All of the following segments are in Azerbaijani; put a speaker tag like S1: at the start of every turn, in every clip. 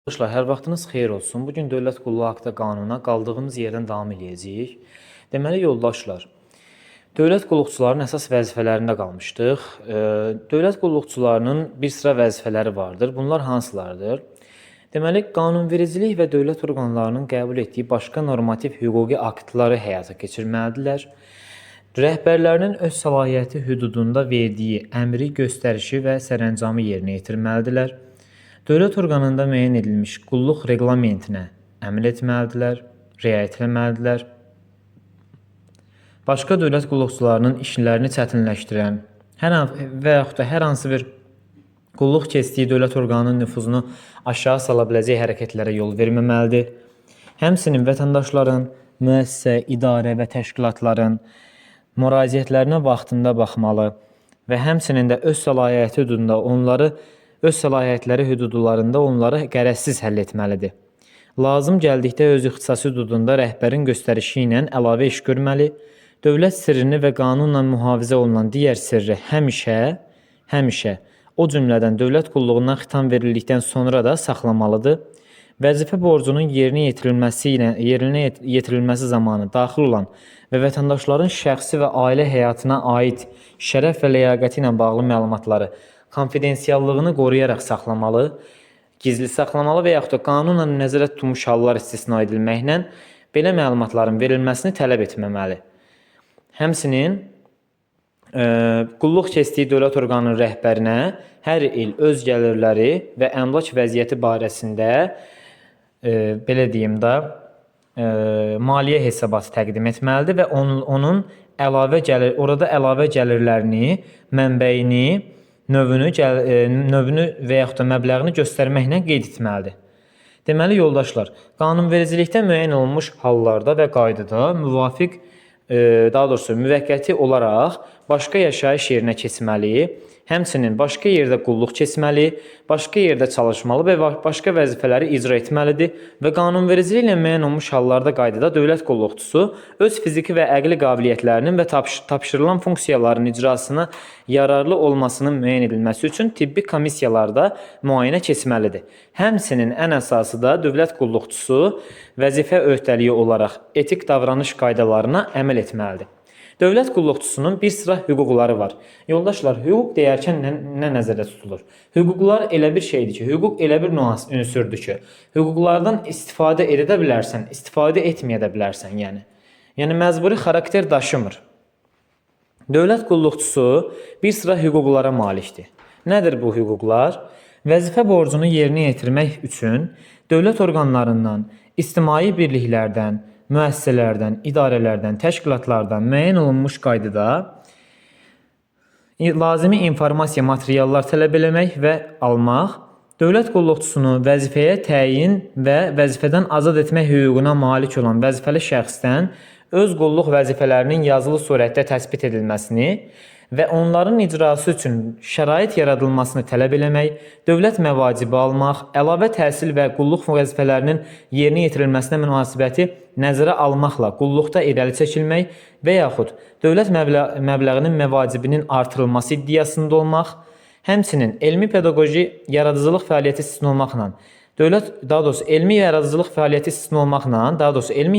S1: Arkadaşlar, hər vaxtınız xeyir olsun. Bugün dövlət qulluğu haqqında qanuna qaldığımız yerdən davam edəcəyik. Deməli, yoldaşlar, dövlət qulluqçularının əsas vəzifələrində qalmışdıq. Dövlət qulluqçularının bir sıra vəzifələri vardır. Bunlar hansılardır? Deməli, qanunvericilik və dövlət orqanlarının qəbul etdiyi başqa normativ hüquqi aktları həyata keçirməlidirlər. Rəhbərlərinin öz səlahiyyəti hüdudunda verdiyi əmri, göstərişi və sərəncamı yerinə yetirməlidirlər. Dövlət orqanında müəyyən edilmiş qulluq reqlamentinə əməl etməlidirlər, riayət etməlidirlər. Başqa dövlət qulluqçularının işlərini çətinləşdirən və yaxud da hər hansı bir qulluq keçdiyi dövlət orqanının nüfuzunu aşağı sala biləcək hərəkətlərə yol verməməlidir. Həmçinin vətəndaşların, müəssisə, idarə və təşkilatların müraciətlərinə vaxtında baxmalı və həmçinin də öz səlahiyyətləri hüdudlarında onları qərəzsiz həll etməlidir. Lazım gəldikdə öz ixtisası hüdudunda rəhbərin göstərişi ilə əlavə iş görməli, dövlət sirrini və qanunla mühafizə olunan digər sirri həmişə, o cümlədən dövlət qulluğundan xitam verildikdən sonra da saxlamalıdır. Vəzifə borcunun yerinə yetirilməsi zamanı daxil olan və vətəndaşların şəxsi və ailə həyatına aid şərəf və ləyaqəti ilə bağlı məlumatları konfidensiallığını qoruyaraq saxlamalı, gizli saxlamalı və yaxud da qanunla nəzərdə tutulmuş hallar istisna edilməklə belə məlumatların verilməsini tələb etməməli. Həmçinin qulluq keçdiyi dövlət orqanının rəhbərinə hər il öz gəlirləri və əmlak vəziyyəti barəsində maliyyə hesabatı təqdim etməlidir və onun əlavə gəlirlərini, mənbəyini, növünü və yaxud da məbləğini göstərməklə qeyd etməlidir. Deməli, yoldaşlar, qanunvericilikdə müəyyən olunmuş hallarda və qaydada müvəqqəti olaraq başqa yaşayış yerinə keçməli, həmçinin başqa yerdə qulluq keçməli, başqa yerdə çalışmalı və başqa vəzifələri icra etməlidir və qanunvericiliklə müəyyən olunmuş hallarda qaydada dövlət qulluqçusu öz fiziki və əqli qabiliyyətlərinin və tapşırılan funksiyaların icrasına yararlı olmasının müəyyən edilməsi üçün tibbi komissiyalarda müayinə keçməlidir. Həmçinin ən əsası da dövlət qulluqçusu vəzifə öhdəliyi olaraq etik davranış qaydalarına əməl etməlidir. Dövlət qulluqçusunun bir sıra hüquqları var. Yoldaşlar, hüquq deyərkən nə nəzərdə tutulur? Hüquqlar elə bir şeydir ki, hüquq elə bir ünsürdür ki, hüquqlardan istifadə edə bilərsən, istifadə etməyə də bilərsən, yəni məcburi xarakter daşımır. Dövlət qulluqçusu bir sıra hüquqlara malikdir. Nədir bu hüquqlar? Vəzifə borcunu yerinə yetirmək üçün dövlət orqanlarından, ictimai birliklərdən, müəssisələrdən, idarələrdən, təşkilatlardan müəyyən olunmuş qaydada lazımi informasiya, materiallar tələb eləmək və almaq, dövlət qulluqçusunu vəzifəyə təyin və vəzifədən azad etmək hüququna malik olan vəzifəli şəxsdən öz qulluq vəzifələrinin yazılı surətdə təsbit edilməsini və onların icrası üçün şərait yaradılmasını tələb eləmək, dövlət məvacibi almaq, əlavə təhsil və qulluq vəzifələrinin yerinə yetirilməsinə münasibəti nəzərə almaqla qulluqda irəli çəkilmək və yaxud dövlət məbləğinin məvacibinin artırılması iddiasında olmaq, həmçinin elmi pedaqoji yaradıcılıq fəaliyyəti istisna olmaqla, elmi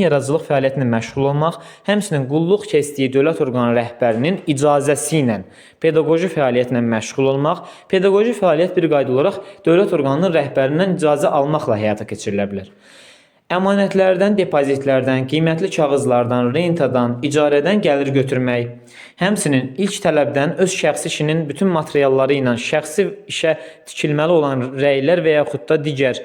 S1: yaradıcılıq fəaliyyətinə məşğul olmaq, həmçinin qulluq keçdiyi dövlət orqanı rəhbərinin icazəsi ilə pedaqoji fəaliyyətlə məşğul olmaq, pedaqoji fəaliyyət bir qayda olaraq dövlət orqanının rəhbərindən icazə almaqla həyata keçirilə bilər. Əmanətlərdən, depozitlərdən, qiymətli kağızlardan, rentadan, icarədən gəlir götürmək, həmçinin ilk tələbdən öz şəxsi işinin bütün materialları ilə şəxsi işə tikilməli olan rəylər və yaxud da digər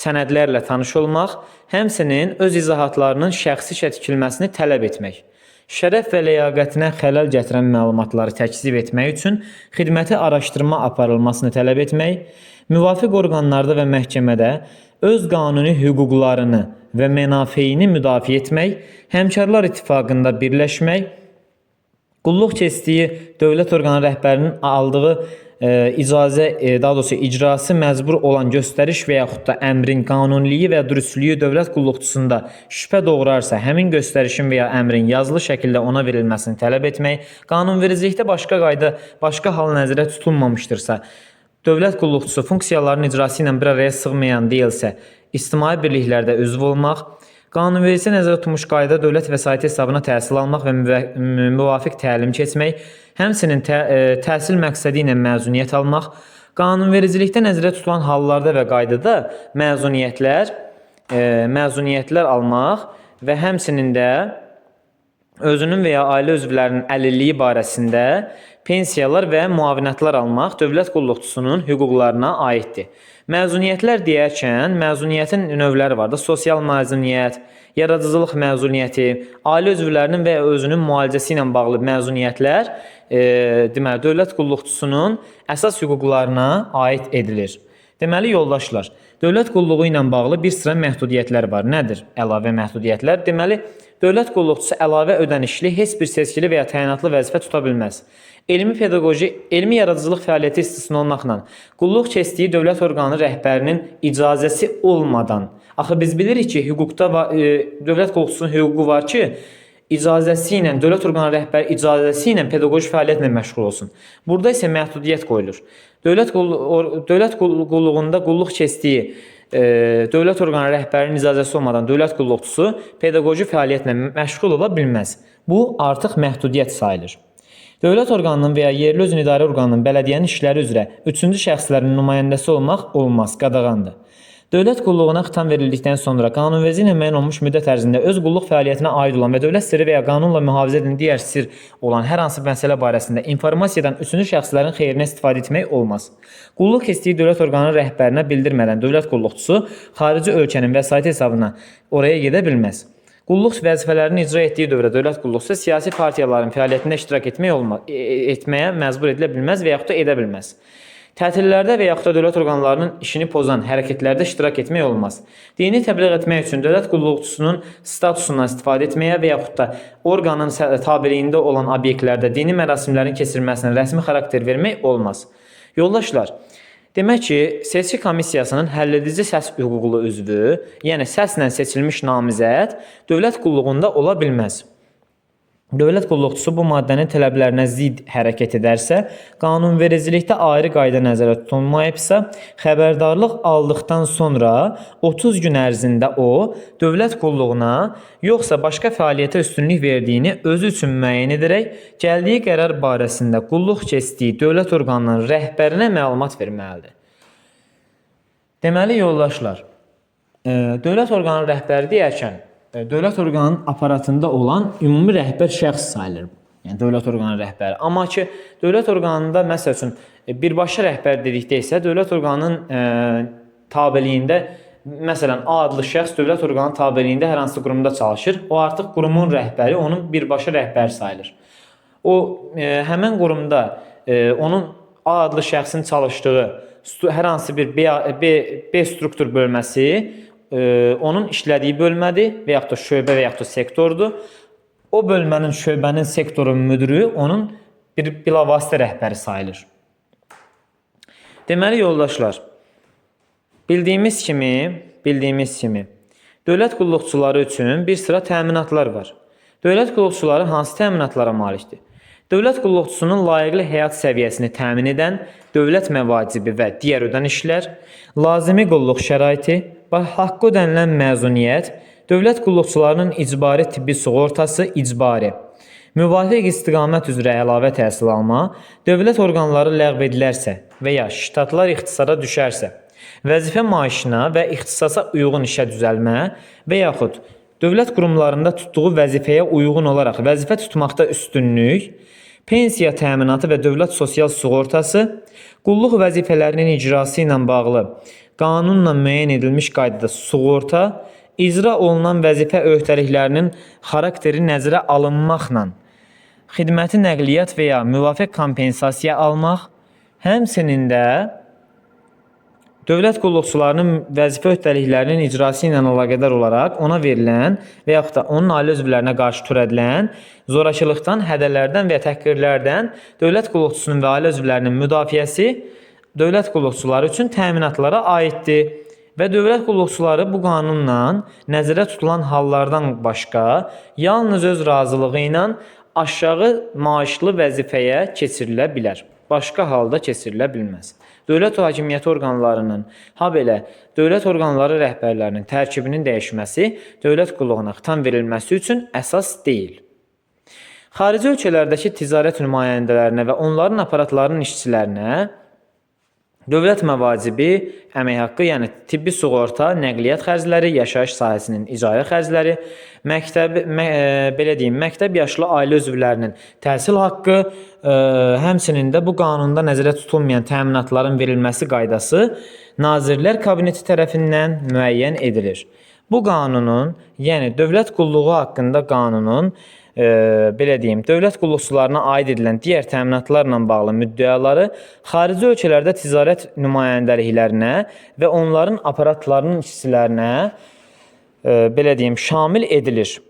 S1: sənədlərlə tanış olmaq, həmçinin öz izahatlarının şəxsi işə tikilməsini tələb etmək, şərəf və ləyaqətinə xələl gətirən məlumatları təkzib etmək üçün xidməti araşdırma aparılmasını tələb etmək, müvafiq orqanlarda və məhkəmədə öz qanuni hüquqlarını və mənafeyini müdafiə etmək, həmkarlar ittifaqında birləşmək, qulluq keçdiyi dövlət orqanı rəhbərinin aldığı icrası məcbur olan göstəriş və yaxud da əmrin qanuniliyi və dürüstlüyü dövlət qulluqçusunda şübhə doğurarsa, həmin göstərişin və ya əmrin yazılı şəkildə ona verilməsini tələb etmək, qanunvericilikdə başqa hal nəzərdə tutulmamışdırsa, dövlət qulluqçusu funksiyalarının icrası ilə bir araya sığmayan deyilsə, ictimai birliklərdə üzv olmaq, qanunvericiliyə nəzərdə tutulmuş qaydada dövlət vəsaiti hesabına təhsil almaq və müvafiq təlim keçmək, həmçinin təhsil məqsədi ilə məzuniyyət almaq, qanunvericilikdə nəzərdə tutulan hallarda və qaydada məzuniyyətlər almaq və həmçinin də özünün və ya ailə üzvlərinin əlilliyi barəsində pensiyalar və müavinətlər almaq dövlət qulluqçusunun hüquqlarına aiddir. Məzuniyyətlər deyərkən, məzuniyyətin növləri var da, sosial məzuniyyət, yaradıcılıq məzuniyyəti, ailə üzvlərinin və ya özünün müalicəsi ilə bağlı məzuniyyətlər deməli, dövlət qulluqçusunun əsas hüquqlarına aid edilir. Deməli, yoldaşlar, dövlət qulluğu ilə bağlı bir sıra məhdudiyyətlər var. Nədir əlavə məhdudiyyətlər? Deməli, dövlət qulluqçusu əlavə ödənişli heç bir seçkili və ya təyinatlı vəzifə tuta bilməz. Elmi pedaqoji, elmi yaradıcılıq fəaliyyəti istisna olmaqla qulluq keçdiyi dövlət orqanı rəhbərinin icazəsi olmadan, axı biz bilirik ki, hüquqda dövlət qulluqçusunun hüququ var ki, icazəsi ilə, dövlət orqanı rəhbəri icazəsi ilə pedaqoji fəaliyyətlə məşğul olsun. Burada isə məhdudiyyət qoyulur. Dövlət qulluğunda qulluq keçdiyi dövlət orqanı rəhbərinin icazəsi olmadan dövlət qulluqçusu pedaqoji fəaliyyətlə məşğul ola bilməz. Bu artıq məhdudiyyət sayılır. Dövlət orqanının və ya yerli özünü idarə orqanının bələdiyyənin işləri üzrə üçüncü şəxslərin nümayəndəsi olmaq olmaz, qadağandır. Dövlət qulluğuna xitam verildikdən sonra qanunvericiliklə müəyyən olmuş müddət ərzində öz qulluq fəaliyyətinə aid olan və dövlət sirri və ya qanunla mühafizə edilen digər sir olan hər hansı məsələ barəsində informasiyadan üçüncü şəxslərin xeyrinə istifadə etmək olmaz. Qulluq keçdiyi dövlət orqanının rəhbərinə bildirmədən dövlət qulluqçusu xarici ölkənin vəsaiti hesabına oraya gedə bilməz. Qulluq vəzifələrini icra etdiyi dövrdə dövlət qulluqçusu siyasi partiyaların fəaliyyətində iştirak etməyə məcbur edilə bilməz və yaxud da edə bilməz. Tətillərdə və yaxud da dövlət orqanlarının işini pozan hərəkətlərdə iştirak etmək olmaz. Dini təbliğ etmək üçün dövlət qulluqçusunun statusundan istifadə etməyə və yaxud da orqanın tabeliyində olan obyektlərdə dini mərasimlərin keçirilməsinə rəsmi xarakter vermək olmaz. Yoldaşlar, demək ki, seçki komissiyasının həlledici səs hüquqlu üzvü, yəni səslə seçilmiş namizəd dövlət qulluğunda ola bilməz. Dövlət qulluqçusu bu maddənin tələblərinə zidd hərəkət edərsə, qanunvericilikdə ayrı qayda nəzərdə tutulmayıbsa, xəbərdarlıq aldıqdan sonra 30 gün ərzində o, dövlət qulluğuna, yoxsa başqa fəaliyyətə üstünlük verdiyini özü üçün müəyyən edərək, gəldiyi qərar barəsində qulluq keçdiyi dövlət orqanının rəhbərinə məlumat verməlidir. Deməli, yoldaşlar, dövlət orqanının rəhbəri deyərkən, dövlət orqanının aparatında olan ümumi rəhbər şəxs sayılır. Yəni, dövlət orqanının rəhbəri. Amma ki, dövlət orqanında, məsəl üçün, birbaşa rəhbər dedikdə isə, dövlət orqanının tabeliyində, məsələn, A adlı şəxs dövlət orqanının tabeliyində hər hansı qurumda çalışır. O artıq qurumun rəhbəri, onun birbaşa rəhbər sayılır. O, həmən qurumda onun A adlı şəxsin çalışdığı hər hansı bir B struktur bölməsi onun işlədiyi bölmədir və yaxud da şöbə və yaxud da sektordur. O bölmənin, şöbənin, sektorun müdürü onun bir bilavasitə rəhbəri sayılır. Deməli, yoldaşlar, bildiyimiz kimi, dövlət qulluqçuları üçün bir sıra təminatlar var. Dövlət qulluqçuları hansı təminatlara malikdir? Dövlət qulluqçusunun layiqli həyat səviyyəsini təmin edən dövlət məvacibi və digər ödənişlər, lazımi qulluq şəraiti, haqqı ödənilən məzuniyyət, dövlət qulluqçularının icbari tibbi sığortası icbari, müvafiq istiqamət üzrə əlavə təhsil alma, dövlət orqanları ləğv edilərsə və ya ştatlar ixtisara düşərsə, vəzifə maaşına və ixtisasa uyğun işə düzəlmə və yaxud dövlət qurumlarında tutduğu vəzifəyə uyğun olaraq vəzifə tutmaqda üstünlük, pensiya təminatı və dövlət sosial sığortası, qulluq vəzifələrinin icrası ilə bağlı qanunla müəyyən edilmiş qaydada sığorta, icra olunan vəzifə öhdəliklərinin xarakteri nəzərə alınmaqla xidməti nəqliyyat və ya müvafiq kompensasiya almaq, həmçinin də dövlət qulluqçularının vəzifə öhdəliklərinin icrası ilə əlaqədar olaraq ona verilən və yaxud da onun ailə üzvlərinə qarşı törədilən zorakılıqdan, hədələrdən və ya təhqirlərdən dövlət qulluqçusunun və ailə üzvlərinin müdafiəsi dövlət qulluqçuları üçün təminatlara aiddir və dövlət qulluqçuları bu qanunla nəzərdə tutulan hallardan başqa yalnız öz razılığı ilə aşağı maaşlı vəzifəyə keçirilə bilər. başqa halda keçirilə bilməz. Dövlət hakimiyyəti orqanlarının, ha belə dövlət orqanları rəhbərlərinin tərkibinin dəyişməsi dövlət qulluğuna xitam verilməsi üçün əsas deyil. Xarici ölkələrdəki ticarət nümayəndələrinə və onların aparatlarının işçilərinə dövlət məvacibi, əmək haqqı, yəni tibbi sığorta, nəqliyyat xərcləri, yaşayış sahəsinin icarə xərcləri, məktəb yaşlı ailə üzvlərinin təhsil haqqı, həmçinin də bu qanunda nəzərdə tutulmayan təminatların verilməsi qaydası Nazirlər Kabineti tərəfindən müəyyən edilir. Bu qanunun, yəni dövlət qulluğu haqqında qanunun dövlət qulluqçularına aid edilən digər təminatlarla bağlı müddəaları xarici ölkələrdə ticarət nümayəndəliklərinə və onların aparatlarının işçilərinə şamil edilir.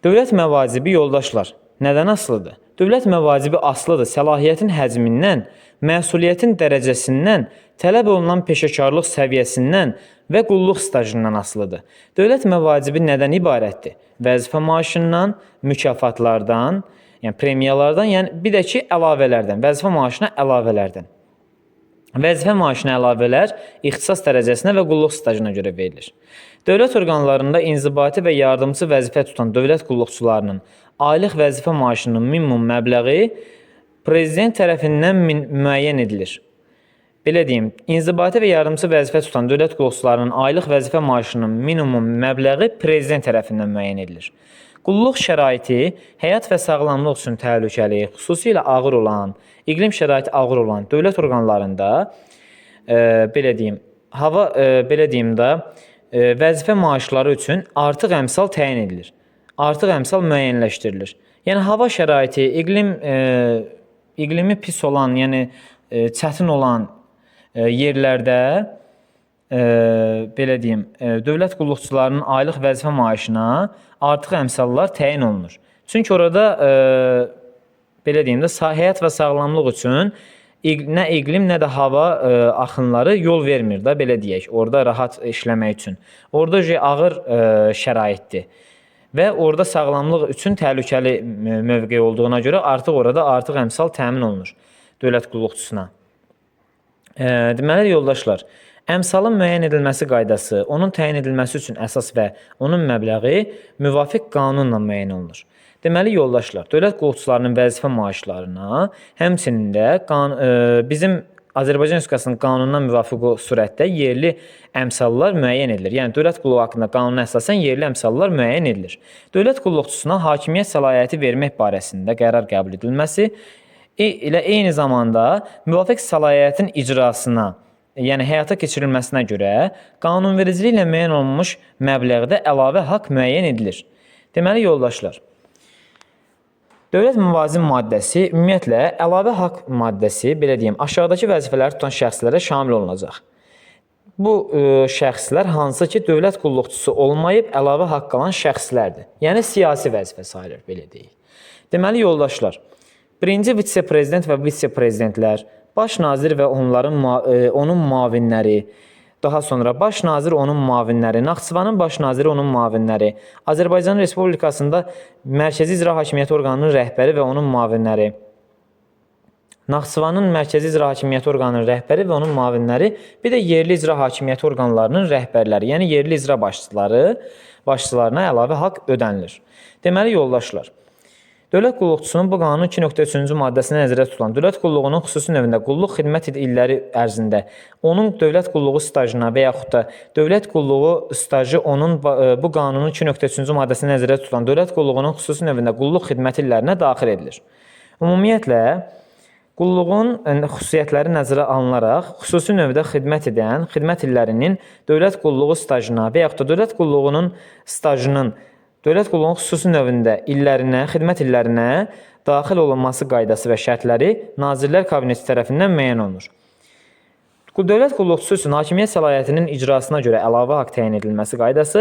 S1: Dövlət məvacibi yoldaşlar nədən asılıdır? Dövlət məvacibi asılıdır səlahiyyətin həcmindən, məsuliyyətin dərəcəsindən, tələb olunan peşəkarlıq səviyyəsindən və qulluq stajından asılıdır. Dövlət məvacibi nədən ibarətdir? Vəzifə maaşından, mükafatlardan, yəni premiyalardan, yəni bir də ki, əlavələrdən, vəzifə maaşına əlavələrdən. Vəzifə maaşına əlavələr ixtisas dərəcəsinə və qulluq stajına görə verilir. Dövlət orqanlarında inzibati və yardımçı vəzifə tutan dövlət qulluqçularının aylıq vəzifə maaşının minimum məbləği prezident tərəfindən müəyyən edilir. Belə deyim, inzibati və yardımçı vəzifə tutan dövlət qulluqçularının aylıq vəzifə maaşının minimum məbləği prezident tərəfindən müəyyən edilir. Qulluq şəraiti həyat və sağlamlıq üçün təhlükəli, xüsusilə ağır olan, iqlim şəraiti ağır olan dövlət orqanlarında vəzifə maaşları üçün artıq əmsal təyin edilir. Artıq əmsal müəyyənləşdirilir. Yəni hava şəraiti, iqlimi pis olan, yəni çətin olan yerlərdə dövlət qulluqçularının aylıq vəzifə maaşına artıq əmsallar təyin olunur. Çünki orada həyat və sağlamlıq üçün nə iqlim, nə də hava axınları yol vermir da, belə deyək, orada rahat işləmək üçün. Orada ağır şəraitdir və orada sağlamlıq üçün təhlükəli mövqe olduğuna görə orada artıq əmsal təmin olunur dövlət qulluqçusuna. Deməli, yoldaşlar, əmsalın müəyyən edilməsi qaydası, onun təyin edilməsi üçün əsas və onun məbləği müvafiq qanunla müəyyən olunur. Deməli, yoldaşlar, dövlət qulluqçularının vəzifə maaşlarına, həmçinin də bizim Azərbaycan Respublikasının qanununa müvafiq surətdə yerli əmsallar müəyyən edilir. Yəni, dövlət qulluğu haqqında qanuna əsasən yerli əmsallar müəyyən edilir. Dövlət qulluqçusuna hakimiyyət səlahiyyəti vermək barəsində qərar qəbul edilməsi ilə eyni zamanda müvafiq səlahiyyətin icrasına, yəni həyata keçirilməsinə görə qanunvericiliklə müəyyən olunmuş məbləğdə əlavə haqq müəyyən edilir. Deməli, yoldaşlar, dövlət müvazinə maddəsi, ümumiyyətlə, əlavə haqq maddəsi, aşağıdakı vəzifələri tutan şəxslərə şamil olunacaq. Bu şəxslər hansı ki, dövlət qulluqçusu olmayıb əlavə haqq alan şəxslərdir. Yəni, siyasi vəzifə sayılır, belə deyək. Deməli, yoldaşlar, birinci vitse-prezident və vitse-prezidentlər, baş nazir və onun müavinləri, daha sonra baş nazir onun müavinləri, Naxçıvanın baş naziri onun müavinləri, Azərbaycan Respublikasında Mərkəzi İcra Hakimiyyəti orqanının rəhbəri və onun müavinləri, Naxçıvanın Mərkəzi İcra Hakimiyyəti orqanının rəhbəri və onun müavinləri, bir də yerli icra hakimiyyəti orqanlarının rəhbərləri, yəni yerli icra başçılarına əlavə haqq ödənilir. Deməli, yoldaşlar, dövlət qulluqçusunun bu qanunun 2.3-cü maddəsində nəzərdə tutulan dövlət qulluğunun xüsusi növündə qulluq xidmət illəri ərzində onun dövlət qulluğu stajına və yaxud da dövlət qulluğu stajı bu qanunun 2.3-cü maddəsində nəzərdə tutulan dövlət qulluğunun xüsusi növündə qulluq xidmət illərinə daxil edilir. Ümumiyyətlə, qulluğun xüsusiyyətləri nəzərə alınaraq xüsusi növdə xidmət edən xidmət illərinin dövlət qulluğu stajına və yaxud da dövlət qulluğunun stajının dövlət qulluğunun xüsusi növündə xidmət illərinə daxil olunması qaydası və şərtləri Nazirlər Kabineti tərəfindən müəyyən olunur. Dövlət qulluqçusu üçün hakimiyyət səlahiyyətinin icrasına görə əlavə haqq təyin edilməsi qaydası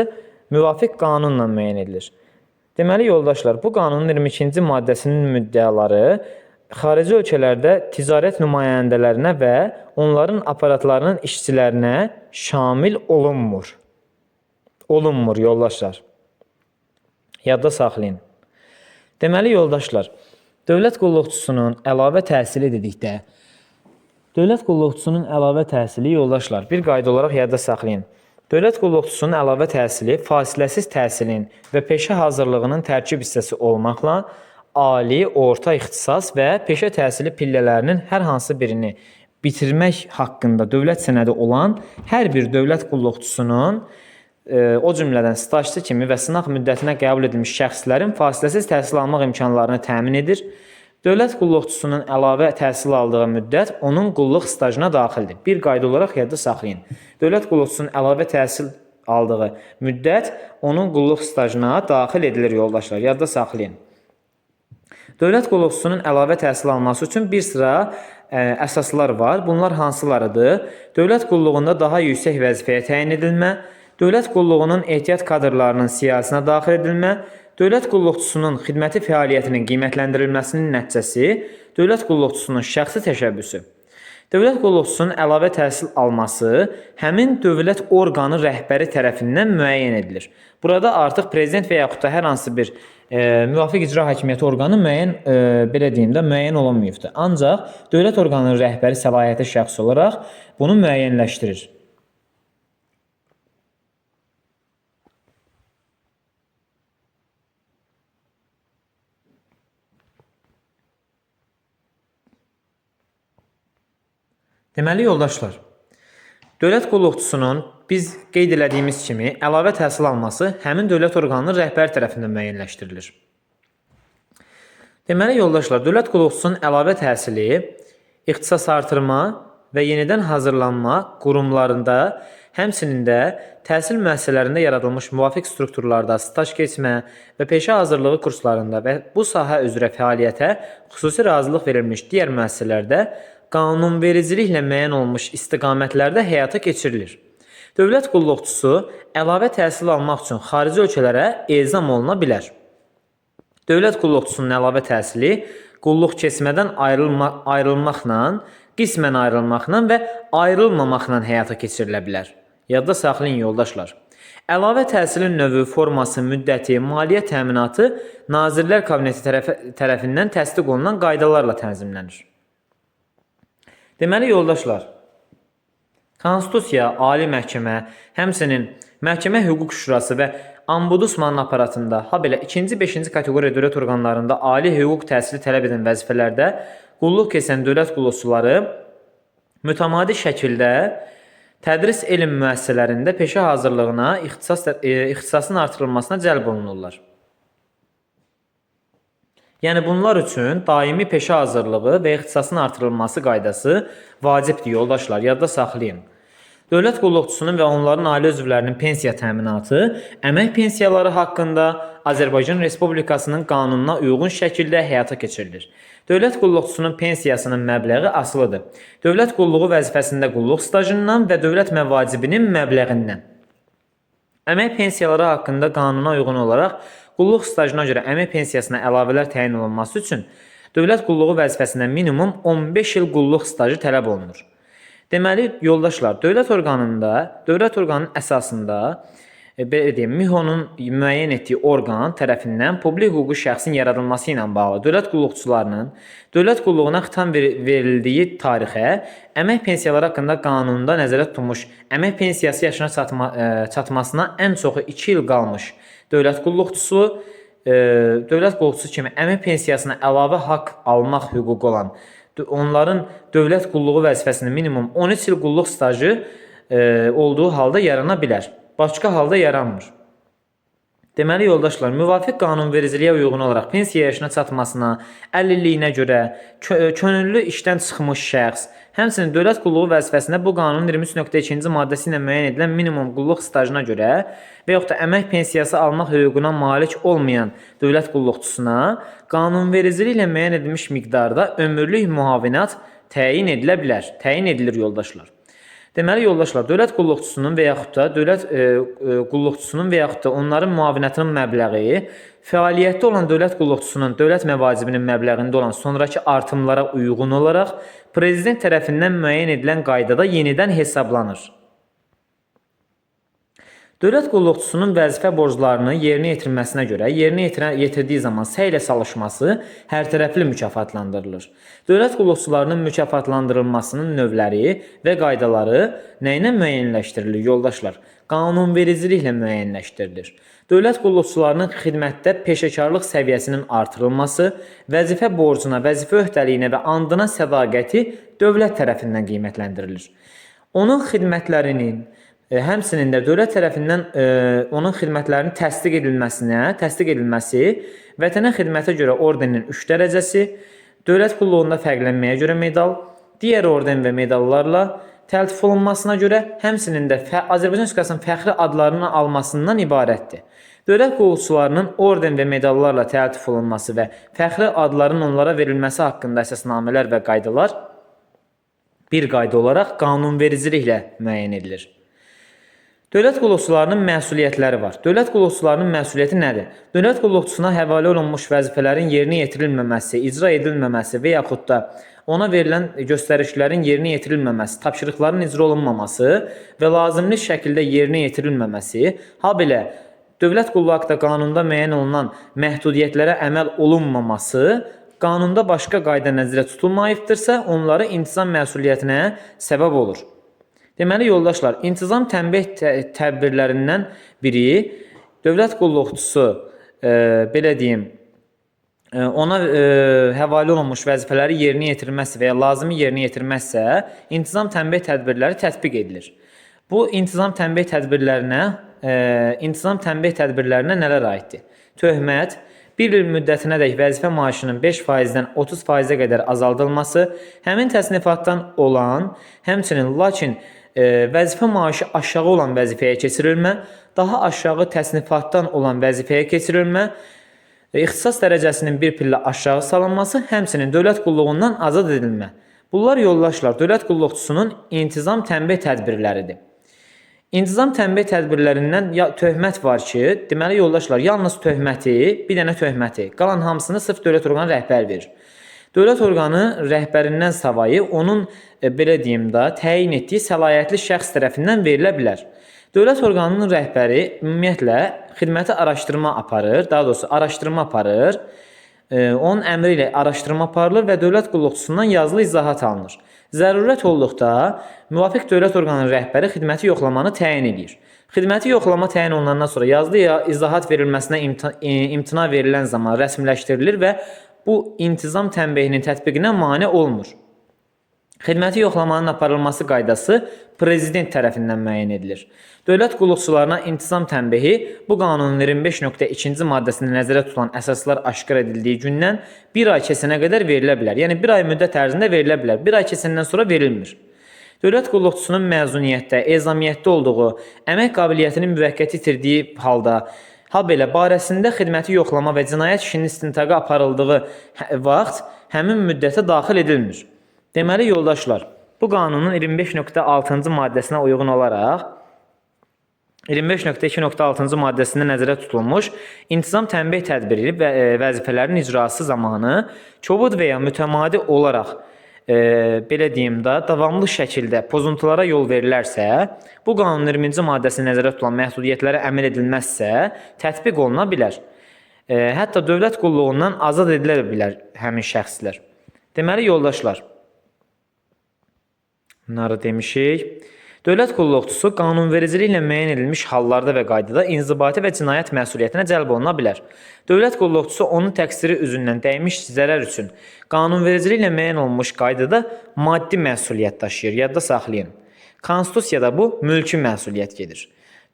S1: müvafiq qanunla müəyyən edilir. Deməli, yoldaşlar, bu qanunun 22-ci maddəsinin müddəaları xarici ölkələrdə ticarət nümayəndələrinə və onların aparatlarının işçilərinə şamil olunmur. Yoldaşlar. Yadda saxlayın. Deməli, yoldaşlar, Dövlət qulluqçusunun əlavə təhsili dedikdə, dövlət qulluqçusunun əlavə təhsili yoldaşlar, bir qayda olaraq yadda saxlayın. Dövlət qulluqçusunun əlavə təhsili fasiləsiz təhsilin və peşə hazırlığının tərkib hissəsi olmaqla ali, orta ixtisas və peşə təhsili pillələrinin hər hansı birini bitirmək haqqında dövlət sənədi olan hər bir dövlət qulluqçusunun o cümlədən stajçı kimi və sınaq müddətinə qəbul edilmiş şəxslərin fasiləsiz təhsil almaq imkanlarını təmin edir. Dövlət qulluqçusunun əlavə təhsil aldığı müddət onun qulluq stajına daxildir. Bir qayda olaraq yadda saxlayın. Dövlət qulluqçusunun əlavə təhsil aldığı müddət onun qulluq stajına daxil edilir yoldaşlar. Yadda saxlayın. Dövlət qulluqçusunun əlavə təhsil alması üçün bir sıra əsaslar var. Bunlar hansılarıdır? Dövlət qulluğunda daha yüksək vəzifəyə təyin edilmə, dövlət qulluğunun ehtiyat kadrlarının siyahısına daxil edilmə, dövlət qulluqçusunun xidməti fəaliyyətinin qiymətləndirilməsinin nəticəsi, dövlət qulluqçusunun şəxsi təşəbbüsü. Dövlət qulluqçusunun əlavə təhsil alması həmin dövlət orqanı rəhbəri tərəfindən müəyyən edilir. Burada artıq prezident və yaxud da hər hansı bir müvafiq icra hakimiyyəti orqanı müəyyən olunmayıbdır. Ancaq dövlət orqanının rəhbəri səlahiyyətli şəxs olaraq bunu müəyyənləşdirir. Deməli yoldaşlar, dövlət qulluqçusunun biz qeyd elədiyimiz kimi əlavə təhsil alması həmin dövlət orqanının rəhbəri tərəfindən müəyyənləşdirilir. Deməli yoldaşlar, dövlət qulluqçusunun əlavə təhsili ixtisas artırma və yenidən hazırlanma qurumlarında, həmçinin də təhsil müəssisələrində yaradılmış müvafiq strukturlarda staj keçmə və peşə hazırlığı kurslarında və bu sahə üzrə fəaliyyətə xüsusi razılıq verilmiş digər müəssisələrdə qanunvericiliklə müəyyən olunmuş istiqamətlərdə həyata keçirilir. Dövlət qulluqçusu əlavə təhsil almaq üçün xarici ölkələrə ezam oluna bilər. Dövlət qulluqçusunun əlavə təhsili qulluq keçmədən ayrılmaqla, qismən ayrılmaqla və ayrılmamaqla həyata keçirilə bilər. Yadda saxlayın yoldaşlar. Əlavə təhsilin növü, forması, müddəti, maliyyə təminatı Nazirlər Kabineti tərəfindən təsdiq olunan qaydalarla tənzimlənir. Deməli yoldaşlar, Konstitusiya, Ali Məhkəmə, həmçinin Məhkəmə Hüquq Şurası və Ombudsmanın aparatında, habelə 2-ci, 5-ci kateqoriya dövlət orqanlarında ali hüquq təhsili tələb edən vəzifələrdə qulluq keçən dövlət qulluqçuları mütəmadi şəkildə tədris elm müəssisələrində peşə hazırlığına, ixtisasın artırılmasına cəlb olunurlar. Yəni bunlar üçün daimi peşə hazırlığı və ixtisasın artırılması qaydası vacibdir yoldaşlar, yadda saxlayın. Dövlət qulluqçusunun və onların ailə üzvlərinin pensiya təminatı, əmək pensiyaları haqqında Azərbaycan Respublikasının qanununa uyğun şəkildə həyata keçirilir. Dövlət qulluqçusunun pensiyasının məbləği asılıdır. Dövlət qulluğu vəzifəsində qulluq stajından və dövlət məvacibinin məbləğindən. Əmək pensiyaları haqqında qanuna uyğun olaraq qulluq stajına görə əmək pensiyasına əlavələr təyin olunması üçün dövlət qulluğu vəzifəsində minimum 15 il qulluq stajı tələb olunur. Deməli, yoldaşlar, dövlət orqanının əsasında MİHO'nun müəyyən etdiyi orqan tərəfindən publik hüquqi şəxsin yaradılması ilə bağlı dövlət qulluqçularının dövlət qulluğuna xitam verildiyi tarixə əmək pensiyaları haqqında qanunda nəzərdə tutulmuş əmək pensiyası yaşına çatmasına ən çoxu 2 il qalmış dövlət qulluqçusu kimi əmək pensiyasına əlavə haqq almaq hüququ olan onların dövlət qulluğu vəzifəsində minimum 13 il qulluq stajı olduğu halda yarana bilər. Başqa halda yaranmır. Deməli yoldaşlar, müvafiq qanunvericiliyə uyğun olaraq pensiya yaşına çatmasına, əlilliyinə görə könüllü işdən çıxmış şəxs, həmçinin dövlət qulluğu vəzifəsində bu qanunun 23.2-ci maddəsi ilə müəyyən edilən minimum qulluq stajına görə və yaxud da əmək pensiyası almaq hüququna malik olmayan dövlət qulluqçusuna qanunvericiliklə müəyyən edilmiş miqdarda ömürlük müavinət təyin edilir yoldaşlar. Deməli yoldaşlar, dövlət qulluqçusunun və yaxud da onların müavinətinin məbləği fəaliyyətdə olan dövlət qulluqçusunun dövlət məvacibinin məbləğində olan sonrakı artımlara uyğun olaraq prezident tərəfindən müəyyən edilən qaydada yenidən hesablanır. Dövlət qulluqçusunun vəzifə borclarını yerinə yetirməsinə görə yetirdiyi zaman səylə çalışması hərtərəfli mükafatlandırılır. Dövlət qulluqçularının mükafatlandırılmasının növləri və qaydaları nə ilə müəyyənləşdirilir yoldaşlar? Qanunvericiliklə müəyyənləşdirilir. Dövlət qulluqçularının xidmətdə peşəkarlıq səviyyəsinin artırılması, vəzifə borcuna, vəzifə öhdəliyinə və andına sədaqəti dövlət tərəfindən qiymətləndirilir. Onun xidmətlərinin həmçinin də dövlət tərəfindən onun xidmətlərinin təsdiq edilməsi, vətənə xidmətə görə ordenin 3 dərəcəsi, dövlət qulluğunda fərqlənməyə görə medal, digər orden və medallarla təltif olunmasına görə, həmçinin də Azərbaycan Respublikasının fəxri adlarını almasından ibarətdir. Dövlət qulluqçularının orden və medallarla təltif olunması və fəxri adların onlara verilməsi haqqında əsasnamələr və qaydalar bir qayda olaraq qanunvericiliklə müəyyən edilir. Dövlət qulluqçularının məsuliyyətləri var. Dövlət qulluqçularının məsuliyyəti nədir? Dövlət qulluqçusuna həvalə olunmuş vəzifələrin yerinə yetirilməməsi, icra edilməməsi və yaxud da ona verilən göstərişlərin yerinə yetirilməməsi, tapşırıqların icra olunmaması və lazımlı şəkildə yerinə yetirilməməsi, habelə dövlət qulluğu haqqında qanunda müəyyən olunan məhdudiyyətlərə əməl olunmaması, qanunda başqa qayda nəzərdə tutulmayıbdırsa, onları intizam məsuliyyətinə səbəb olur. Deməli, yoldaşlar, intizam tənbih tədbirlərindən biri dövlət qulluqçusu, belə deyim, ona həvalə olunmuş vəzifələri yerinə yetirməzsə və ya lazımi yerinə yetirməzsə, intizam tənbih tədbirləri tətbiq edilir. Bu intizam tənbih tədbirlərinə nələr aiddir? Töhmət, bir il müddətinədək vəzifə maaşının 5%-dən 30%-ə qədər azaldılması, həmin təsnifatdan olan, lakin vəzifə maaşı aşağı olan vəzifəyə keçirilmə, daha aşağı təsnifatdan olan vəzifəyə keçirilmə, ixtisas dərəcəsinin bir pillə aşağı salınması, həmçinin dövlət qulluğundan azad edilmə. Bunlar yoldaşlar, dövlət qulluqçusunun intizam tənbih tədbirləridir. İntizam tənbih tədbirlərindən töhmət var ki, deməli yoldaşlar, yalnız töhməti, bir dənə töhməti, qalan hamısını sırf dövlət orqanı rəhbər verir. Dövlət orqanı rəhbərindən savayı onun, belə deyim da, təyin etdiyi səlahiyyətli şəxs tərəfindən verilə bilər. Dövlət orqanının rəhbəri ümumiyyətlə xidməti araşdırma aparır, daha doğrusu araşdırma aparır, onun əmri ilə araşdırma aparılır və dövlət qulluqçusundan yazılı izahat alınır. Zərurət olduqda, müvafiq dövlət orqanının rəhbəri xidməti yoxlamanı təyin edir. Xidməti yoxlama təyin olunandan sonra yazılı izahat verilməsinə imtina verilən zaman rəsmiləşdirilir və bu intizam tənbihinin tətbiqinə mane olmur. Xidməti yoxlamanın aparılması qaydası prezident tərəfindən müəyyən edilir. Dövlət qulluqçularına intizam tənbihi bu qanunun 25.2-ci maddəsində nəzərdə tutulan əsaslar aşkar edildiyi gündən bir ay keçənə qədər verilə bilər. Yəni, bir ay müddət ərzində verilə bilər. Bir ay keçəndən sonra verilmir. Dövlət qulluqçusunun məzuniyyətdə, ezamiyyətdə olduğu, əmək qabiliyyətini müvəqqəti itirdiyi halda, habelə barəsində xidməti yoxlama və cinayət işinin istintaqı aparıldığı vaxt həmin müddətə daxil edilmir. Deməli, yoldaşlar, bu qanunun 25.6-cı maddəsinə uyğun olaraq 25.2.6-cı maddəsində nəzərdə tutulmuş intizam tənbih tədbiri və vəzifələrin icrası zamanı kobud və ya mütəmadi olaraq belə deyim da, davamlı şəkildə pozuntulara yol verilərsə, bu qanunun 20-ci maddəsində nəzərdə tutulan məhdudiyyətlərə əməl edilməzsə, tətbiq oluna bilər. Hətta dövlət qulluğundan azad edilə bilər həmin şəxslər. Deməli, yoldaşlar, bunları demişik. Dövlət qulluqçusu qanunvericiliklə müəyyən edilmiş hallarda və qaydada inzibati və cinayət məsuliyyətinə cəlb oluna bilər. Dövlət qulluqçusu onun təqsiri üzündən dəymiş zərər üçün qanunvericiliklə müəyyən olunmuş qaydada maddi məsuliyyət daşıyır. Yadda saxlayın. Konstitusiyada bu mülki məsuliyyət gedir.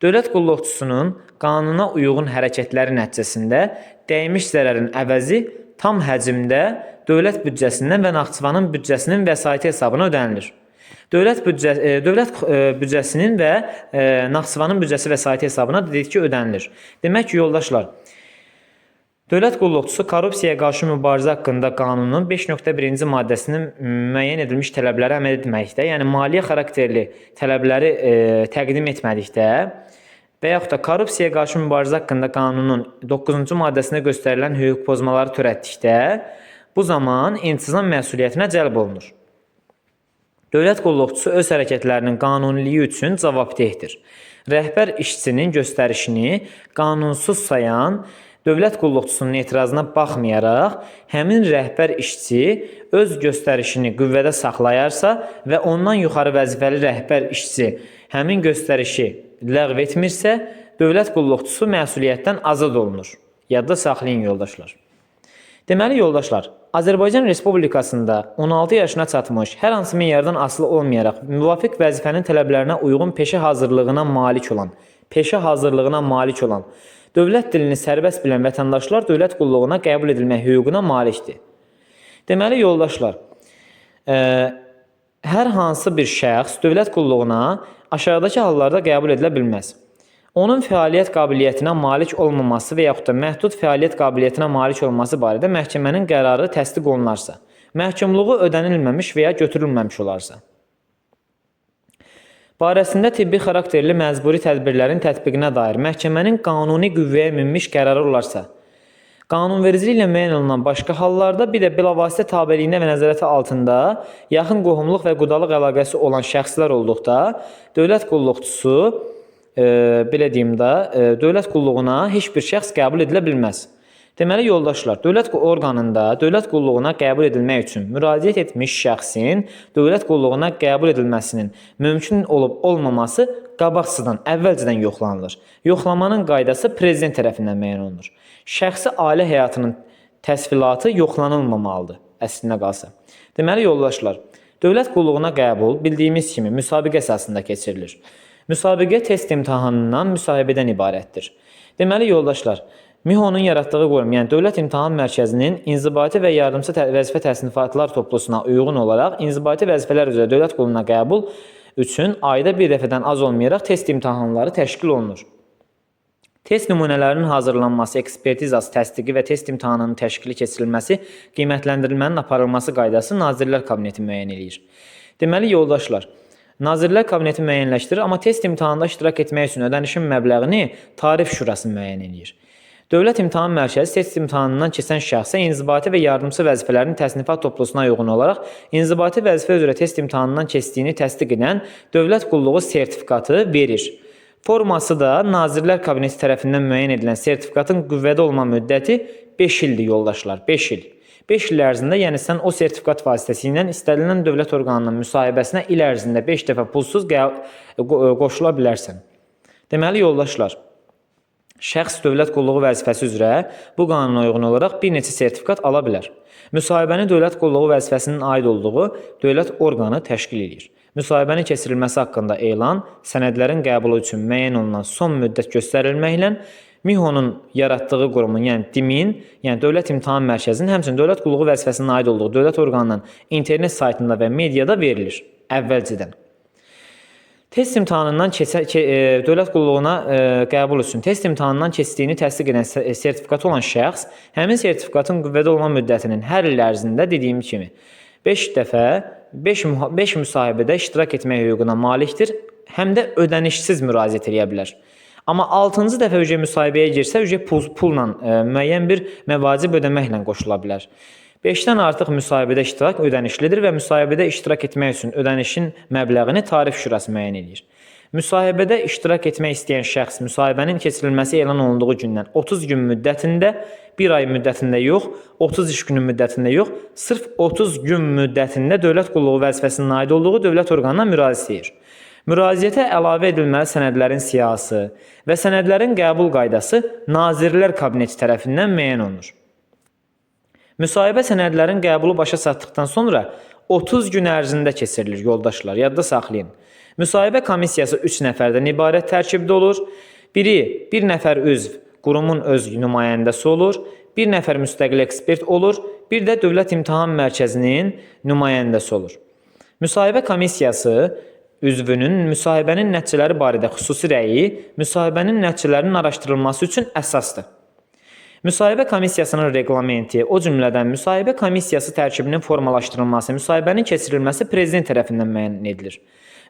S1: Dövlət qulluqçusunun qanuna uyğun hərəkətləri nəticəsində dəymiş zərərin əvəzi tam həcmdə dövlət büdcəsindən və Naxçıvanın büdcəsinin vəsaiti hesabına ödənilir. Dövlət büdcəsinin və Naxçıvanın büdcəsi vəsaiti hesabına dedik ki, ödənilir. Demək ki, yoldaşlar, dövlət qulluqçusu korrupsiyaya qarşı mübarizə haqqında qanunun 5.1-ci maddəsinin müəyyən edilmiş tələbləri əməl etməkdə, yəni maliyyə xarakterli tələbləri təqdim etmədikdə və yaxud da korrupsiyaya qarşı mübarizə haqqında qanunun 9-cu maddəsində göstərilən hüquq pozmaları törətdikdə, bu zaman intizam məsuliyyətinə cəlb olunur. Dövlət qulluqçusu öz hərəkətlərinin qanuniliyi üçün cavabdehdir rəhbər işçinin göstərişini qanunsuz sayan dövlət qulluqçusunun etirazına baxmayaraq, həmin rəhbər işçi öz göstərişini qüvvədə saxlayarsa və ondan yuxarı vəzifəli rəhbər işçi həmin göstərişi ləğv etmirsə, dövlət qulluqçusu məsuliyyətdən azad olunur. Yadda saxlayın yoldaşlar. Deməli yoldaşlar, Azərbaycan Respublikasında 16 yaşına çatmış, hər hansı meyardan asılı olmayaraq müvafiq vəzifənin tələblərinə uyğun peşə hazırlığına malik olan, dövlət dilini sərbəst bilən vətəndaşlar dövlət qulluğuna qəbul edilmək hüququna malikdir. Deməli yoldaşlar, hər hansı bir şəxs dövlət qulluğuna aşağıdakı hallarda qəbul edilə bilməz. Onun fəaliyyət qabiliyyətinə malik olmaması və yaxud da məhdud fəaliyyət qabiliyyətinə malik olması barədə məhkəmənin qərarı təsdiq olunarsa, məhkumluğu ödənilməmiş və ya götürülməmiş olarsa, barəsində tibbi xarakterli məcburi tədbirlərin tətbiqinə dair məhkəmənin qanuni qüvvəyə minmiş qərarı olarsa, qanunvericiliklə müəyyən olunan başqa hallarda bir də bilavasitə tabeliyində və nəzarəti altında yaxın qohumluq və qudalıq əlaqəsi olan şəxslər olduqda, dövlət qulluqçusu belə deyim də, dövlət qulluğuna heç bir şəxs qəbul edilə bilməz. Deməli yoldaşlar, dövlət orqanında dövlət qulluğuna qəbul edilmək üçün müraciət etmiş şəxsin dövlət qulluğuna qəbul edilməsinin mümkün olub olmaması qabaqcadan, əvvəlcədən yoxlanılır. Yoxlamanın qaydası prezident tərəfindən müəyyən olunur. Şəxsi ailə həyatının təsvilatı yoxlanılmamalıdır, əslində qalsa. Deməli yoldaşlar, dövlət qulluğuna qəbul bildiyimiz kimi müsabiqə əsasında keçirilir. Müsabiqə test imtahanından müsahibədən ibarətdir. Deməli yoldaşlar, MİHO'nun yaratdığı qurum, yəni Dövlət İmtahan Mərkəzinin inzibati və yardımçı vəzifə təsnifatlar toplusuna uyğun olaraq inzibati vəzifələr üzrə dövlət qulluğuna qəbul üçün ayda bir dəfədən az olmayaraq test imtahanları təşkil olunur. Test nümunələrinin hazırlanması, ekspertizası, təsdiqi və test imtahanının təşkili keçirilməsi, qiymətləndirilmənin aparılması qaydası Nazirlər Kabineti müəyyən edir. Deməli yoldaşlar, Nazirlər Kabineti müəyyənləşdirir, amma test imtahanında iştirak etmək üçün ödənişin məbləğini Tarif Şurası müəyyən edir. Dövlət İmtahan Mərkəzi test imtahanından keçən şəxsə inzibati və yardımçı vəzifələrin təsnifat toplusuna uyğun olaraq inzibati vəzifə üzrə test imtahanından keçdiyini təsdiq edən dövlət qulluğu sertifikatı verir. Forması da Nazirlər Kabineti tərəfindən müəyyən edilən sertifikatın qüvvədə olma müddəti 5 ildir yoldaşlar, 5 il. 5 il ərzində, yəni sən o sertifikat vasitəsilə istənilən dövlət orqanının müsahibəsinə il ərzində 5 dəfə pulsuz qoşula bilərsən. Deməli yoldaşlar, şəxs dövlət qulluğu vəzifəsi üzrə bu qanuna uyğun olaraq bir neçə sertifikat ala bilər. Müsahibəni dövlət qulluğu vəzifəsinin aid olduğu dövlət orqanı təşkil edir. Müsahibənin keçirilməsi haqqında elan, sənədlərin qəbulu üçün müəyyən olunan son müddət göstərilməklə MİHO'nun yaratdığı qurumun, yəni DİM-in, yəni Dövlət İmtahan Mərkəzinin, həmçinin dövlət qulluğu vəzifəsinin aid olduğu dövlət orqanının internet saytında və mediada verilir əvvəlcədən. Test imtahanından dövlət qulluğuna qəbul üçün test imtahanından keçdiyini təsdiq edən sertifikatı olan şəxs həmin sertifikatın qüvvədə olma müddətinin hər il ərzində dediyim kimi 5 dəfə 5 müsahibədə iştirak etmək hüququna malikdir, həm də ödənişsiz müraciət edə bilər. Amma 6-cı dəfə müsahibəyə girsə, pulla müəyyən bir məvacib ödəməklə qoşula bilər. 5-dən artıq müsahibədə iştirak ödənişlidir və müsahibədə iştirak etmək üçün ödənişin məbləğini Tarif Şurası müəyyən edir. Müsahibədə iştirak etmək istəyən şəxs müsahibənin keçirilməsi elan olunduğu gündən 30 gün müddətində, 1 ay müddətində yox, 30 iş günü müddətində yox, sırf 30 gün müddətində dövlət qulluğu vəzifəsinin aid olduğu dövlət orqanına müraciət edir. Müraciətə əlavə edilməli sənədlərin siyahısı və sənədlərin qəbul qaydası Nazirlər Kabineti tərəfindən müəyyən olunur. Müsahibə sənədlərin qəbulu başa çatdıqdan sonra 30 gün ərzində keçirilir yoldaşlar, yadda saxlayın. Müsahibə komissiyası 3 nəfərdən ibarət tərkibdə olur. Biri, bir nəfər üzv, qurumun öz nümayəndəsi olur. Bir nəfər müstəqil ekspert olur. Bir də Dövlət İmtahan Mərkəzinin nümayəndəsi olur. Müsahibə komissiyası üzvünün müsahibənin nəticələri barədə xüsusi rəyi müsahibənin nəticələrinin araşdırılması üçün əsasdır. Müsahibə komissiyasının reqlamenti, o cümlədən müsahibə komissiyası tərkibinin formalaşdırılması, müsahibənin keçirilməsi prezident tərəfindən müəyyən edilir.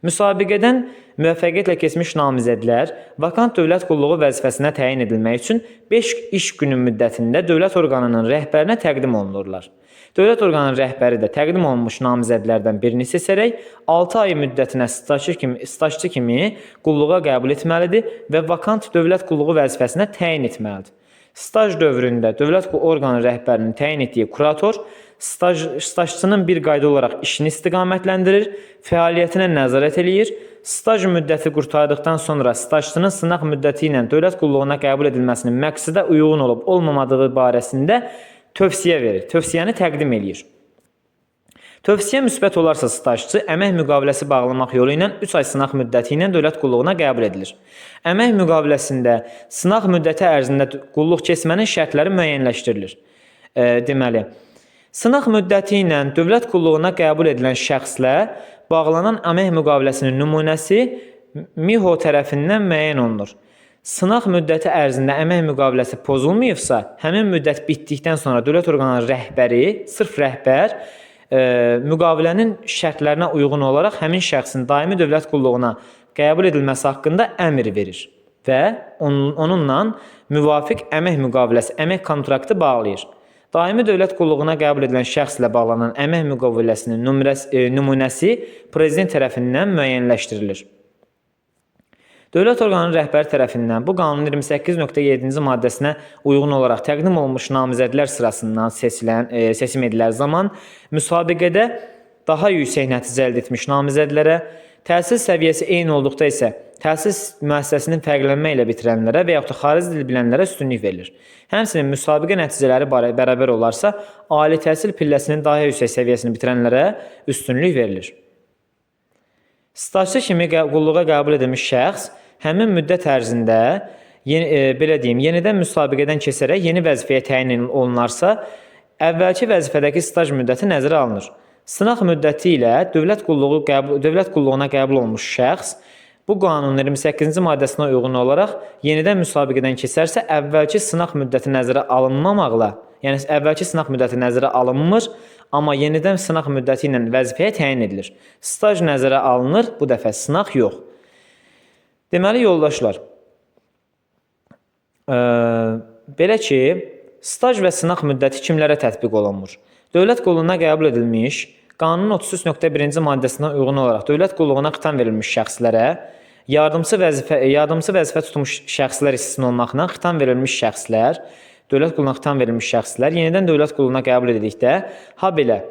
S1: Müsabiqədən müvəffəqiyyətlə keçmiş namizədlər vakant dövlət qulluğu vəzifəsinə təyin edilmək üçün 5 iş günü müddətində dövlət orqanının rəhbərinə təqdim olunurlar. Dövlət orqanının rəhbəri də təqdim olunmuş namizədlərdən birini seçərək 6 ay müddətinə stajçı kimi qulluğa qəbul etməlidir və vakant dövlət qulluğu vəzifəsinə təyin etməlidir. Staj dövründə dövlət orqanı rəhbərinin təyin etdiyi kurator stajçının bir qayda olaraq işini istiqamətləndirir, fəaliyyətinə nəzarət eləyir. Staj müddəti qurtardıqdan sonra stajçının sınaq müddəti ilə dövlət qulluğuna qəbul edilməsinin məqsədə uyğun olub olmamadığı barəsində tövsiyə verir, tövsiyəni təqdim eləyir. Tövsiyə müsbət olarsa stajçı əmək müqaviləsi bağlamaq yolu ilə 3 ay sınaq müddəti ilə dövlət qulluğuna qəbul edilir. Əmək müqaviləsində sınaq müddəti ərzində qulluq keçmənin şərtləri müəyyənləşdirilir. Deməli, sınaq müddəti ilə dövlət qulluğuna qəbul edilən şəxslə bağlanan əmək müqaviləsinin nümunəsi MİHO tərəfindən müəyyən olunur. Sınaq müddəti ərzində əmək müqaviləsi pozulmayıbsa, həmin müddət bitdikdən sonra dövlət orqanının rəhbəri, sırf rəhbər, müqavilənin şərtlərinə uyğun olaraq həmin şəxsin daimi dövlət qulluğuna qəbul edilməsi haqqında əmr verir və onunla müvafiq əmək müqaviləsi, əmək kontraktı bağlayır. Daimi dövlət qulluğuna qəbul edilən şəxslə bağlanan əmək müqaviləsinin nümunəsi prezident tərəfindən müəyyənləşdirilir. Dövlət orqanının rəhbəri tərəfindən bu qanunun 28.7-ci maddəsinə uyğun olaraq təqdim olunmuş namizədlər sırasından seçim edilər zaman müsabiqədə daha yüksək nəticə əldə etmiş namizədlərə, təhsil səviyyəsi eyni olduqda isə təhsil müəssisəsinin fərqlənmə ilə bitirənlərə və yaxud da xarici dil bilənlərə üstünlük verilir. Həmçinin müsabiqə nəticələri bərabər olarsa, ali təhsil pilləsinin daha yüksək səviyyəsini bitirənlərə üstünlük verilir. Stajçı kimi qulluğa qəbul edilmiş şəxs həmin müddət ərzində yenidən müsabiqədən keçərək yeni vəzifəyə təyin olunarsa, əvvəlki vəzifədəki staj müddəti nəzərə alınır. Sınaq müddəti ilə dövlət qulluğuna qəbul olmuş şəxs bu qanunun 28-ci maddəsinə uyğun olaraq yenidən müsabiqədən keçərsə, əvvəlki sınaq müddəti nəzərə alınmamaqla, yəni əvvəlki sınaq müddəti nəzərə alınmır, amma yenidən sınaq müddəti ilə vəzifəyə təyin edilir. Staj nəzərə alınır, bu dəfə sınaq yox. Deməli, yoldaşlar, belə ki, staj və sınaq müddəti kimlərə tətbiq olunmur? Dövlət qulluğuna qəbul edilmiş, qanunun 33.1-ci maddəsinə uyğun olaraq dövlət qulluğuna xitam verilmiş şəxslərə, yardımçı vəzifə tutmuş şəxslər istisna olmaqla xitam verilmiş şəxslər, dövlət qulluğuna xitam verilmiş şəxslər yenidən dövlət qulluğuna qəbul edildikdə, habelə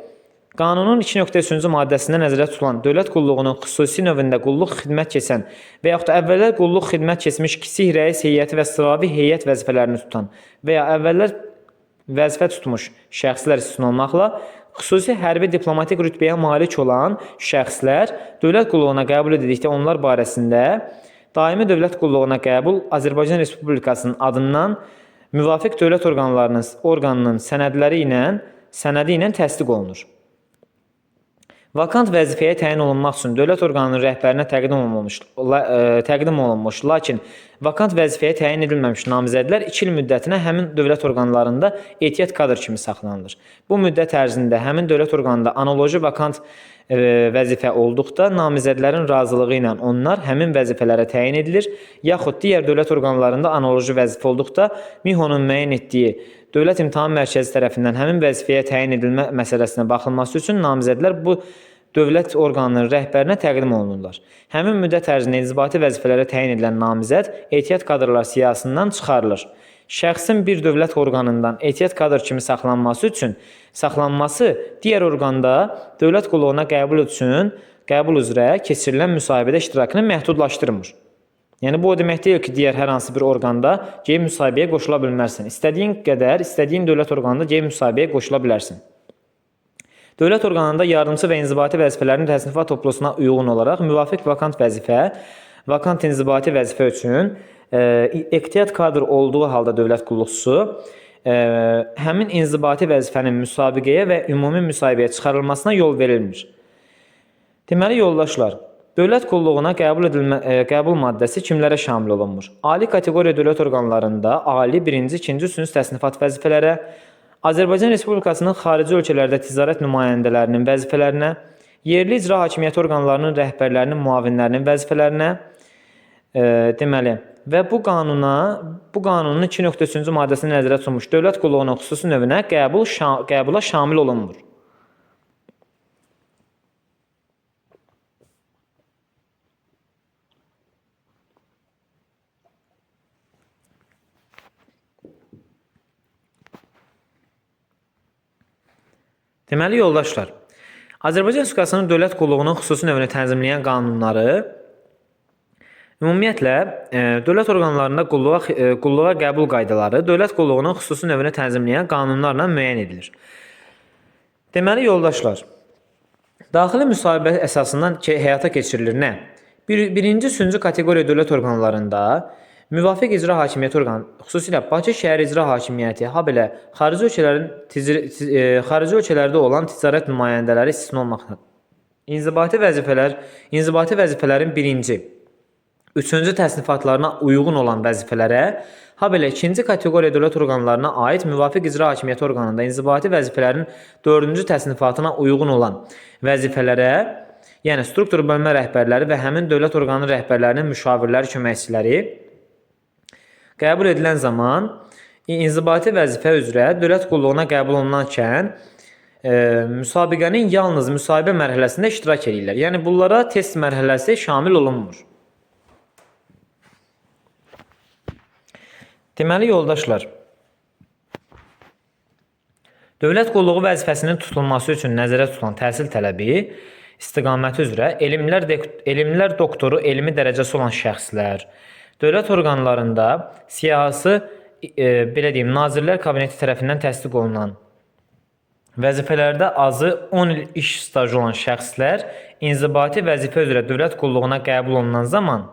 S1: qanunun 2.3-cü maddəsində nəzərdə tutulan dövlət qulluğunun xüsusi növündə qulluq xidmət keçən və yaxud da əvvəllər qulluq xidmət keçmiş kiçik rəis heyəti və sıravi heyət vəzifələrini tutan və ya əvvəllər vəzifə tutmuş şəxslər istisna olmaqla xüsusi hərbi diplomatik rütbəyə malik olan şəxslər dövlət qulluğuna qəbul edildikdə onlar barəsində daimi dövlət qulluğuna qəbul Azərbaycan Respublikasının adından müvafiq dövlət orqanının sənədi ilə təsdiq olunur. Vakant vəzifəyə təyin olunmaq üçün dövlət orqanının rəhbərinə təqdim olunmuş, lakin vakant vəzifəyə təyin edilməmiş namizədlər 2 il müddətinə həmin dövlət orqanlarında ehtiyat kadr kimi saxlanılır. Bu müddət ərzində həmin dövlət orqanında analoji vakant vəzifə olduqda namizədlərin razılığı ilə onlar həmin vəzifələrə təyin edilir, yaxud digər dövlət orqanlarında analoji vəzifə olduqda MİHO-nun müəyyən etdiyi Dövlət İmtahan Mərkəzi tərəfindən həmin vəzifəyə təyin edilmə məsələsinə baxılması üçün namizədlər bu dövlət orqanının rəhbərinə təqdim olunurlar. Həmin müddət ərzində inzibati vəzifələrə təyin edilən namizəd ehtiyat kadrlar siyahısından çıxarılır. Şəxsin bir dövlət orqanından ehtiyat kadr kimi saxlanması digər orqanda dövlət qulluğuna qəbul üzrə keçirilən müsahibədə iştirakını məhdudlaşdırmır. Yəni, bu o demək deyil ki, digər hər hansı bir orqanda gəlib müsahibəyə qoşula bilmərsən. İstədiyin qədər, istədiyin dövlət orqanında gəlib müsahibəyə qoşula bilərsən. Dövlət orqanında yardımçı və inzibati vəzifələrin təsnifat toplusuna uyğun olaraq müvafiq vakant inzibati vəzifə üçün ehtiyat kadr olduğu halda dövlət qulluqçusu həmin inzibati vəzifənin müsabiqəyə və ümumi müsahibəyə çıxarılmasına yol verilmir. Deməli, yoldaşlar, dövlət qulluğuna qəbul maddəsi kimlərə şamil olunmur? Ali kateqoriya dövlət orqanlarında ali, birinci, ikinci, üçüncü təsnifat vəzifələrə, Azərbaycan Respublikasının xarici ölkələrdə ticarət nümayəndələrinin vəzifələrinə, Yerli icra hakimiyyəti orqanlarının rəhbərlərinin, müavinlərinin vəzifələrinə deməli və bu qanunun 2.3-cü maddəsində nəzərdə tutulmuş dövlət qulluğunun xüsusi növünə qəbula şamil olunmur. Deməli, yoldaşlar, Azərbaycan Respublikasının dövlət qulluğunun xüsusi növünü tənzimləyən qanunları ümumiyyətlə dövlət orqanlarında qulluğa qəbul qaydaları dövlət qulluğunun xüsusi növünü tənzimləyən qanunlarla müəyyən edilir. Deməli, yoldaşlar, daxili müsahibə əsasından həyata keçirilir nə? Birinci, üçüncü kateqoriya dövlət orqanlarında müvafiq icra hakimiyyəti orqanı, xüsusilə Bakı şəhər icra hakimiyyəti, habelə xarici ölkələrdə olan ticarət nümayəndələri istisna olmaqla inzibati vəzifələrin birinci, üçüncü təsnifatlarına uyğun olan vəzifələrə, habelə ikinci kateqoriya dövlət orqanlarına aid müvafiq icra hakimiyyəti orqanında inzibati vəzifələrin dördüncü təsnifatına uyğun olan vəzifələrə, yəni struktur bölmə rəhbərləri və həmin dövlət orqanı rəhbərlərinin müşavirləri, köməkçiləri qəbul edilən zaman inzibati vəzifə üzrə dövlət qulluğuna qəbul olunarkən müsabiqənin yalnız müsahibə mərhələsində iştirak edirlər. Yəni bunlara test mərhələsi şamil olunmur. Deməli, yoldaşlar, dövlət qulluğu vəzifəsinin tutulması üçün nəzərdə tutulan təhsil tələbi istiqaməti üzrə elmlər doktoru elmi dərəcəsi olan şəxslər, dövlət orqanlarında siyahısı, belə deyim, Nazirlər Kabineti tərəfindən təsdiq olunan vəzifələrdə azı 10 il iş stajı olan şəxslər inzibati vəzifə üzrə dövlət qulluğuna qəbul olunan zaman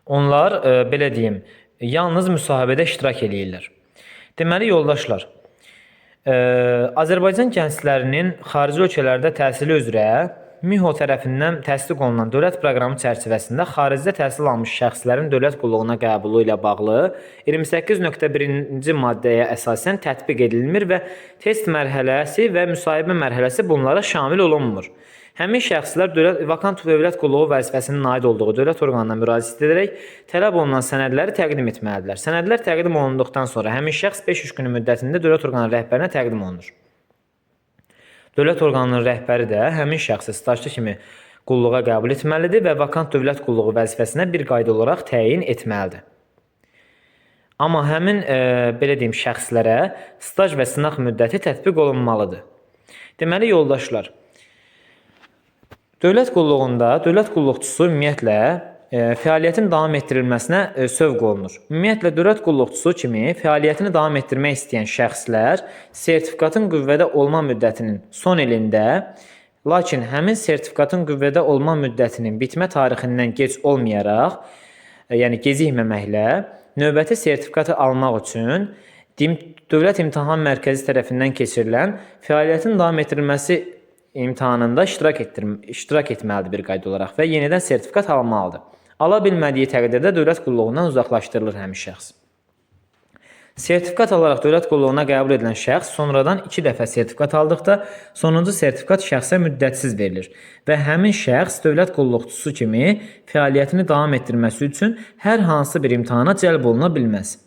S1: onlar, belə deyim, yalnız müsahibədə iştirak edirlər. Deməli, yoldaşlar, Azərbaycan gənclərinin xarici ölkələrdə təhsili üzrə MİHO tərəfindən təsdiq olunan dövlət proqramı çərçivəsində xaricdə təhsil almış şəxslərin dövlət qulluğuna qəbulu ilə bağlı 28.1-ci maddəyə əsasən tətbiq edilmir və test mərhələsi və müsahibə mərhələsi bunlara şamil olunmur. Həmin şəxslər vakant dövlət qulluğu vəzifəsinin aid olduğu dövlət orqanına müraciət edərək tələb olunan sənədləri təqdim etməlidirlər. Sənədlər təqdim olunduqdan sonra həmin şəxs 5 iş günü müddətində dövlət orqanı rəhbərinə təqdim olunur. Dövlət orqanının rəhbəri də həmin şəxsi stajlı kimi qulluğa qəbul etməlidir və vakant dövlət qulluğu vəzifəsinə bir qayda olaraq təyin etməlidir. Amma həmin, belə deyim, şəxslərə staj və sınaq müddəti tətbiq olunmalıdır. Deməli, yoldaşlar, dövlət qulluğunda dövlət qulluqçusu ümumiyyətlə fəaliyyətin davam etdirilməsinə sövq olunur. Ümumiyyətlə, dövlət qulluqçusu kimi fəaliyyətini davam etdirmək istəyən şəxslər sertifikatın qüvvədə olma müddətinin son ilində, lakin həmin sertifikatın qüvvədə olma müddətinin bitmə tarixindən gec olmayaraq, yəni gecikməməklə, növbəti sertifikatı almaq üçün Dövlət İmtahan Mərkəzi tərəfindən keçirilən fəaliyyətin davam etdirilməsi imtahanında iştirak etməlidir bir qayda olaraq və yenidən sertifikat almalıdır. Ala bilmədiyi təqdirdə dövlət qulluğundan uzaqlaşdırılır həmin şəxs. Sertifikat alaraq dövlət qulluğuna qəbul edilən şəxs sonradan 2 dəfə sertifikat aldıqda sonuncu sertifikat şəxsə müddətsiz verilir və həmin şəxs dövlət qulluqçusu kimi fəaliyyətini davam etdirməsi üçün hər hansı bir imtahana cəlb oluna bilməz.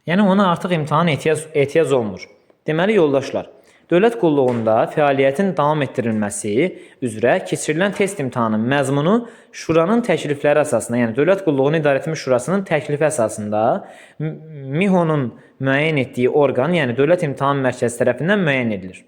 S1: Yəni ona artıq imtahana ehtiyac olmur. Deməli, yoldaşlar, dövlət qulluğunda fəaliyyətin davam etdirilməsi üzrə keçirilən test imtahanının məzmunu şuranın təklifləri əsasında, yəni Dövlət Qulluğunu İdarəetmə Şurasının təklifi əsasında MİHO-nun müəyyən etdiyi orqan, yəni Dövlət İmtahan Mərkəzi tərəfindən müəyyən edilir.